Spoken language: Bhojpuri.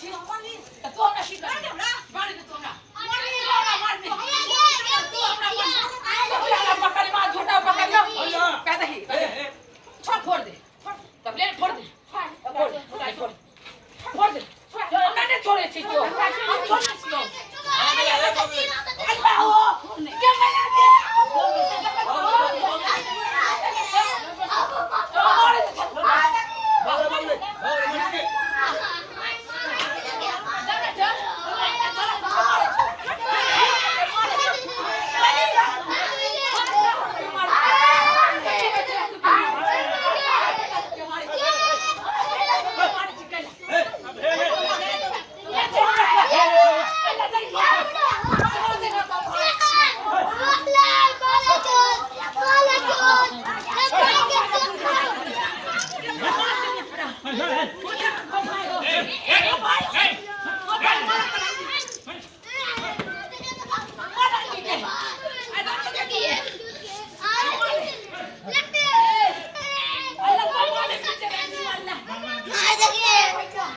तो हमरा शिकार मार दे तो हमरा मार दे तो हमरा पकड़ मार झोटा पकड़ लो कहता ही छोड़ फोड़ दे तब ले फोड़ दे फोड़ दे फोड़ दे हमरा ने छोड़े छी तो